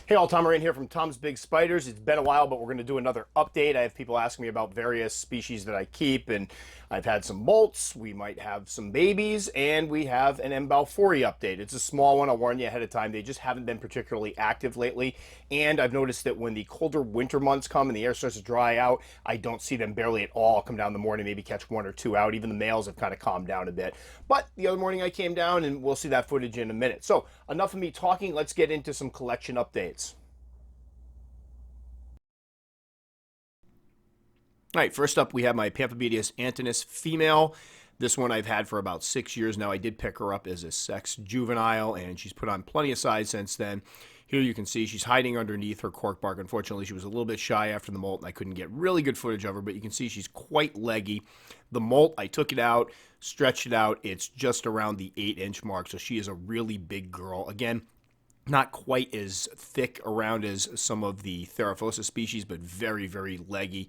Hey all, Tom Moran here from Tom's Big Spiders. It's been a while, but we're going to do another update. I have people asking me about various species that I keep, and I've had some molts, we might have some babies, and we have an M. balfouri update. It's a small one, I'll warn you ahead of time. They just haven't been particularly active lately, and I've noticed that when the colder winter months come and the air starts to dry out, I don't see them barely at all. I'll come down in the morning, maybe catch one or two out. Even the males have kind of calmed down a bit. But the other morning I came down, and we'll see that footage in a minute. So enough of me talking, let's get into some collection updates. All right, first up, we have my Pampa medius female. This one I've had for about 6 years now. I did pick her up as a sex juvenile, and she's put on plenty of size since then. Here you can see she's hiding underneath her cork bark. Unfortunately, she was a little bit shy after the molt, and I couldn't get really good footage of her, but you can see she's quite leggy. The molt, I took it out, stretched it out. It's just around the 8-inch mark, so she is a really big girl. Again, not quite as thick around as some of the Theraphosa species, but very, very leggy.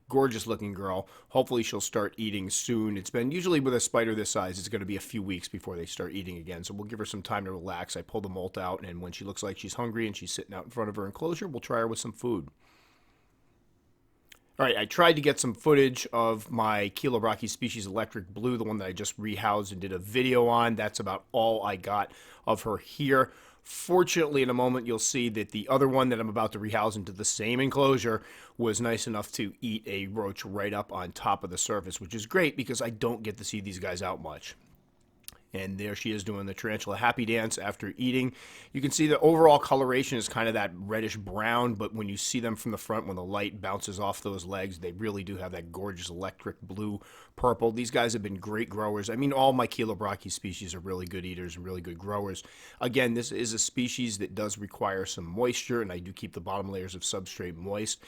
Gorgeous looking girl. Hopefully she'll start eating soon. It's been usually with a spider this size, it's going to be a few weeks before they start eating again. So we'll give her some time to relax. I pull the molt out, and when she looks like she's hungry and she's sitting out in front of her enclosure, we'll try her with some food. All right, I tried to get some footage of my Keela species electric blue, the one that I just rehoused and did a video on. That's about all I got of her here. Fortunately, in a moment, you'll see that the other one that I'm about to rehouse into the same enclosure was nice enough to eat a roach right up on top of the surface, which is great because I don't get to see these guys out much. And there she is doing the tarantula happy dance after eating. You can see the overall coloration is kind of that reddish brown, but when you see them from the front, when the light bounces off those legs, they really do have that gorgeous electric blue purple. These guys have been great growers. I mean, all my Keela species are really good eaters and really good growers. Again, this is a species that does require some moisture, and I do keep the bottom layers of substrate moist.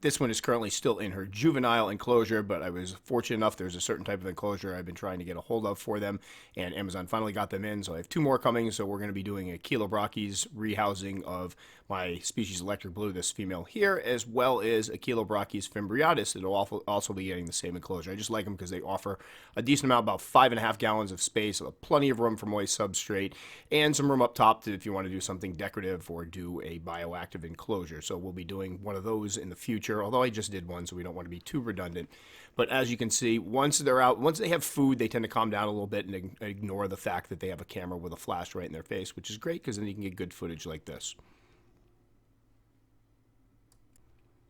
This one is currently still in her juvenile enclosure, but I was fortunate enough. There's a certain type of enclosure I've been trying to get a hold of for them, and Amazon finally got them in. So I have two more coming. So we're going to be doing a Keela rehousing of my species electric blue, this female here, as well as a Keela fimbriatus that will also be getting the same enclosure. I just like them because they offer a decent amount, about 5.5 gallons of space, plenty of room for moist substrate, and some room up top if you want to do something decorative or do a bioactive enclosure. So we'll be doing one of those in the future, although I just did one, so we don't want to be too redundant. But as you can see, once they're out, once they have food, they tend to calm down a little bit and ignore the fact that they have a camera with a flash right in their face, which is great because then you can get good footage like this.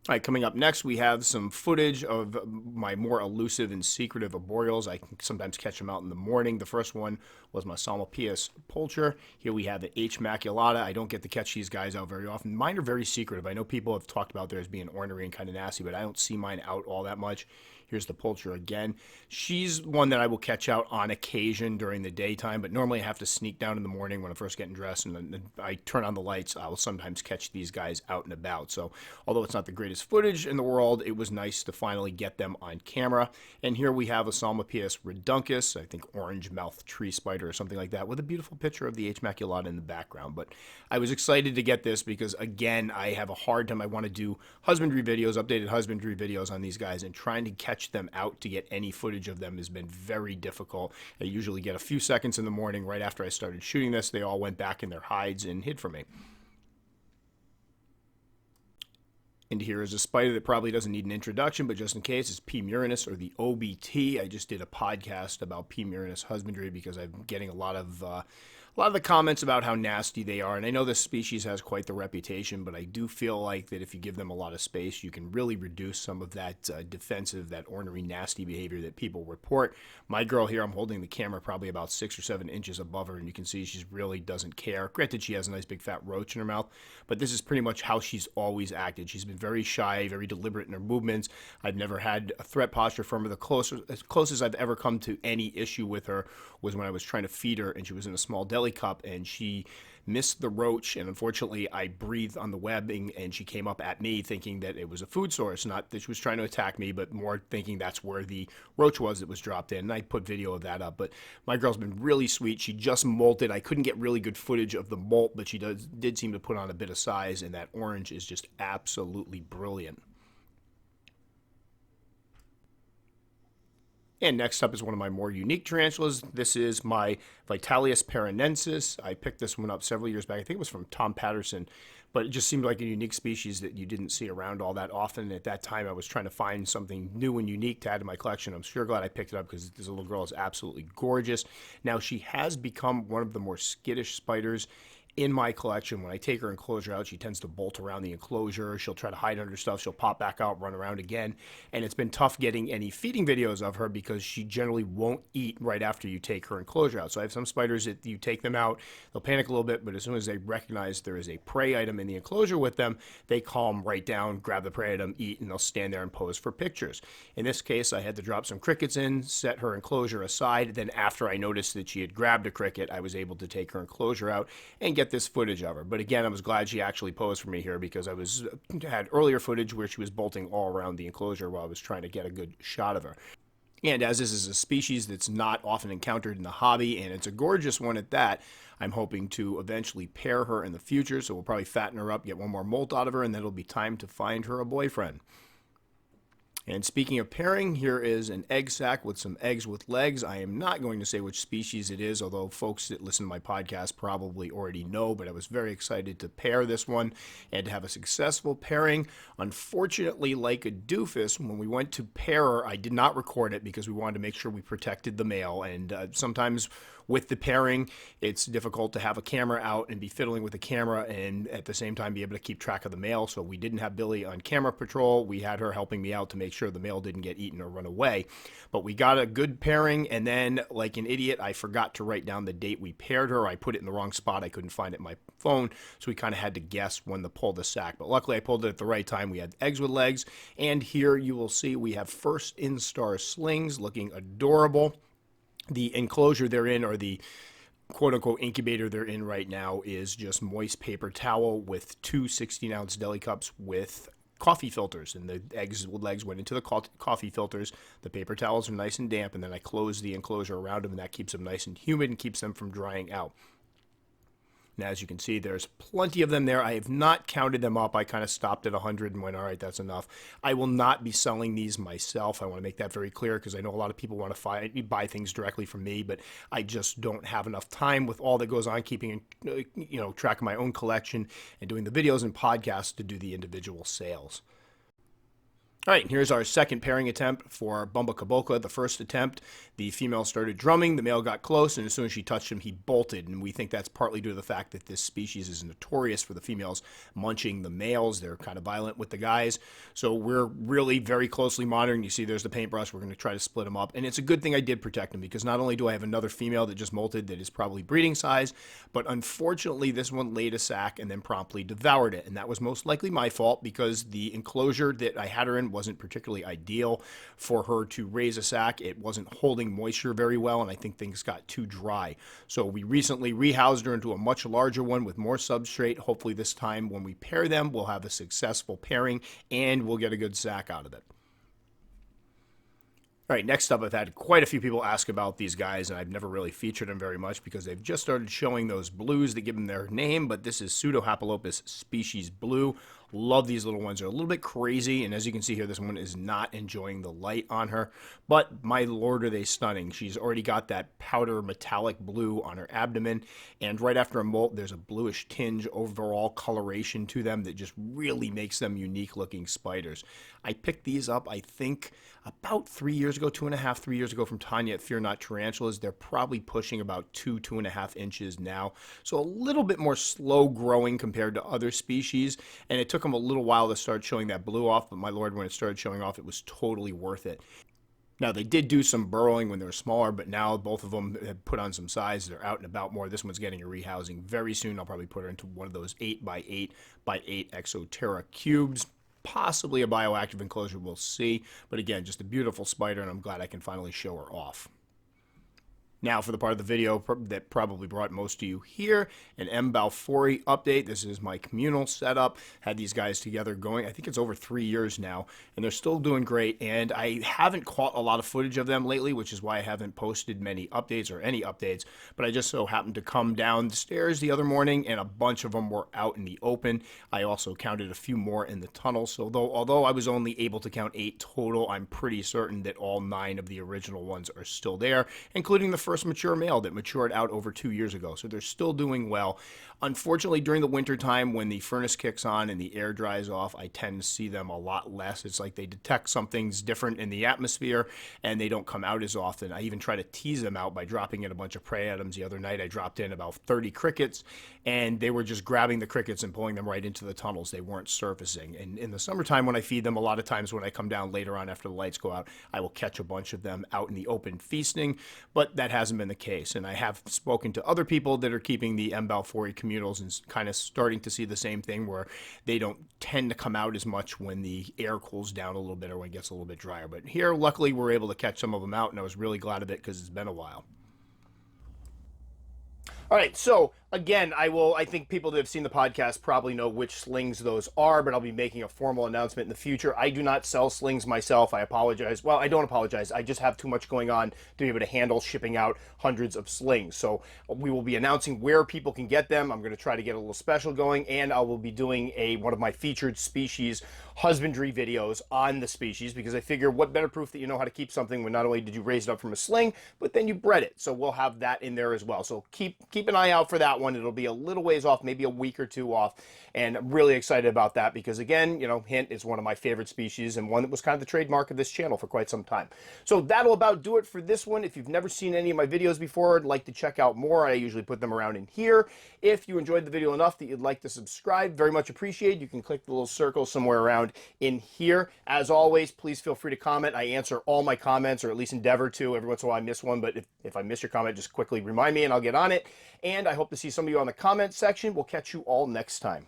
All right, coming up next, we have some footage of my more elusive and secretive arboreals. I can sometimes catch them out in the morning. The first one was Mysamma pious vulture. Here we have the H. maculata. I don't get to catch these guys out very often. Mine are very secretive. I know people have talked about theirs being ornery and kind of nasty, but I don't see mine out all that much. Here's the vulture again. She's one that I will catch out on occasion during the daytime, but normally I have to sneak down in the morning when I'm first getting dressed, and then I turn on the lights. I will sometimes catch these guys out and about. So although it's not the greatest footage in the world, it was nice to finally get them on camera. And here we have a Psalmopius reduncus, I think orange mouth tree spider or something like that, with a beautiful picture of the H. maculata in the background. But I was excited to get this because, again, I have a hard time. I want to do husbandry videos, updated husbandry videos on these guys, and trying to catch them out to get any footage of them has been very difficult. I usually get a few seconds in the morning right after I started shooting this. They all went back in their hides and hid from me. And here is a spider that probably doesn't need an introduction, but just in case, it's P. murinus, or the OBT. I just did a podcast about P. murinus husbandry because I'm getting a lot of the comments about how nasty they are. And I know this species has quite the reputation, but I do feel like that if you give them a lot of space, you can really reduce some of that defensive, that ornery, nasty behavior that people report. My girl here, I'm holding the camera probably about 6 or 7 inches above her, and you can see she really doesn't care. Granted, she has a nice big fat roach in her mouth, but this is pretty much how she's always acted. She's been very shy, very deliberate in her movements. I've never had a threat posture from her. As closest I've ever come to any issue with her was when I was trying to feed her, and she was in a small deli cup, and she missed the roach, and unfortunately I breathed on the webbing, and she came up at me thinking that it was a food source, not that she was trying to attack me, but more thinking that's where the roach was that was dropped in. And I put video of that up. But my girl's been really sweet. She just molted. I couldn't get really good footage of the molt, but she did seem to put on a bit of size, and that orange is just absolutely brilliant. And next up is one of my more unique tarantulas. This is my Vitalius paranensis. I picked this one up several years back. I think it was from Tom Patterson. but it just seemed like a unique species that you didn't see around all that often. At that time, I was trying to find something new and unique to add to my collection. I'm sure glad I picked it up because this little girl is absolutely gorgeous. Now, she has become one of the more skittish spiders in my collection. When I take her enclosure out, she tends to bolt around the enclosure. She'll try to hide under stuff. She'll pop back out, run around again. And it's been tough getting any feeding videos of her because she generally won't eat right after you take her enclosure out. So I have some spiders that you take them out, they'll panic a little bit, but as soon as they recognize there is a prey item in the enclosure with them, they calm right down, grab the prey item, eat, and they'll stand there and pose for pictures. In this case, I had to drop some crickets in, set her enclosure aside. Then after I noticed that she had grabbed a cricket, I was able to take her enclosure out and get this footage of her. But again, I was glad she actually posed for me here because I had earlier footage where she was bolting all around the enclosure while I was trying to get a good shot of her. And as this is a species that's not often encountered in the hobby, and it's a gorgeous one at that, I'm hoping to eventually pair her in the future. So we'll probably fatten her up, get one more molt out of her, and then it'll be time to find her a boyfriend. And speaking of pairing, here is an egg sac with some eggs with legs. I am not going to say which species it is, although folks that listen to my podcast probably already know, but I was very excited to pair this one and to have a successful pairing. Unfortunately, like a doofus, when we went to pair her, I did not record it because we wanted to make sure we protected the male. And sometimes with the pairing, it's difficult to have a camera out and be fiddling with the camera and at the same time be able to keep track of the male. So we didn't have Billy on camera patrol. We had her helping me out to make sure the male didn't get eaten or run away. But we got a good pairing, and then, like an idiot, I forgot to write down the date we paired her. I put it in the wrong spot. I couldn't find it in my phone, so we kind of had to guess when to pull the sack. But luckily, I pulled it at the right time. We had eggs with legs, and here you will see we have first instar slings looking adorable. The enclosure they're in, or the quote-unquote incubator they're in right now, is just moist paper towel with two 16-ounce deli cups with coffee filters, and the eggs with legs went into the coffee filters. The paper towels are nice and damp, and then I close the enclosure around them, and that keeps them nice and humid and keeps them from drying out. Now, as you can see, there's plenty of them there. I have not counted them up. I kind of stopped at 100 and went, all right, that's enough. I will not be selling these myself. I want to make that very clear because I know a lot of people want to buy things directly from me, but I just don't have enough time with all that goes on, keeping track of my own collection and doing the videos and podcasts to do the individual sales. All right, here's our second pairing attempt for Bumble Kabocha. The first attempt, the female started drumming, the male got close, and as soon as she touched him, he bolted. And we think that's partly due to the fact that this species is notorious for the females munching the males. They're kind of violent with the guys. So we're really very closely monitoring. You see there's the paintbrush. We're going to try to split them up. And it's a good thing I did protect them because not only do I have another female that just molted that is probably breeding size, but unfortunately this one laid a sack and then promptly devoured it. And that was most likely my fault because the enclosure that I had her in wasn't particularly ideal for her to raise a sack. It wasn't holding moisture very well, and I think things got too dry. So we recently rehoused her into a much larger one with more substrate. Hopefully this time when we pair them, we'll have a successful pairing and we'll get a good sack out of it. All right, next up, I've had quite a few people ask about these guys, and I've never really featured them very much because they've just started showing those blues that give them their name, but this is Pseudohoppleopus species blue. Love these little ones. They're a little bit crazy, and as you can see here, this one is not enjoying the light on her, but my lord, are they stunning. She's already got that powder metallic blue on her abdomen, and right after a molt, there's a bluish tinge overall coloration to them that just really makes them unique-looking spiders. I picked these up, I think, about 3 years ago, 2.5, 3 years ago from Tanya at Fear Not Tarantulas. They're probably pushing about 2.5 inches now, so a little bit more slow growing compared to other species, and it took them a little while to start showing that blue off, but my lord, when it started showing off, it was totally worth it. Now, they did do some burrowing when they were smaller, but now both of them have put on some size. They're out and about more. This one's getting a rehousing very soon. I'll probably put her into one of those 8x8x8 Exoterra cubes. Possibly a bioactive enclosure, we'll see. But again, just a beautiful spider, and I'm glad I can finally show her off. Now for the part of the video that probably brought most of you here, an M. balfouri update. This is my communal setup. Had these guys together going, I think it's over 3 years now, and they're still doing great. And I haven't caught a lot of footage of them lately, which is why I haven't posted many updates or any updates. But I just so happened to come down the stairs the other morning, and a bunch of them were out in the open. I also counted a few more in the tunnel. So although I was only able to count 8 total, I'm pretty certain that all 9 of the original ones are still there, including the first first mature male that matured out over 2 years ago. So they're still doing well. Unfortunately, during the winter time, when the furnace kicks on and the air dries off, I tend to see them a lot less. It's like they detect something's different in the atmosphere and they don't come out as often. I even try to tease them out by dropping in a bunch of prey items. The other night I dropped in about 30 crickets and they were just grabbing the crickets and pulling them right into the tunnels. They weren't surfacing. And in the summertime when I feed them, a lot of times when I come down later on after the lights go out, I will catch a bunch of them out in the open feasting, but that hasn't been the case. And I have spoken to other people that are keeping the M. balfouri communals and kind of starting to see the same thing where they don't tend to come out as much when the air cools down a little bit or when it gets a little bit drier. But here, luckily, we're able to catch some of them out, and I was really glad of it because it's been a while. All right, so again, I think people that have seen the podcast probably know which slings those are, but I'll be making a formal announcement in the future. I do not sell slings myself. I apologize. Well, I don't apologize. I just have too much going on to be able to handle shipping out hundreds of slings. So we will be announcing where people can get them. I'm going to try to get a little special going, and I will be doing one of my featured species husbandry videos on the species, because I figure what better proof that you know how to keep something when not only did you raise it up from a sling, but then you bred it. So we'll have that in there as well. So keep an eye out for that one. It'll be a little ways off, maybe a week or two off, and I'm really excited about that because, again, you know, hint, is one of my favorite species and one that was kind of the trademark of this channel for quite some time. So that'll about do it for this one. If you've never seen any of my videos before and like to check out more, I usually put them around in here. If you enjoyed the video enough that you'd like to subscribe, very much appreciated. You can click the little circle somewhere around in here. As always, please feel free to comment. I answer all my comments, or at least endeavor to. Every once in a while I miss one, but if I miss your comment, just quickly remind me and I'll get on it. And I hope to see some of you on the comment section. We'll catch you all next time.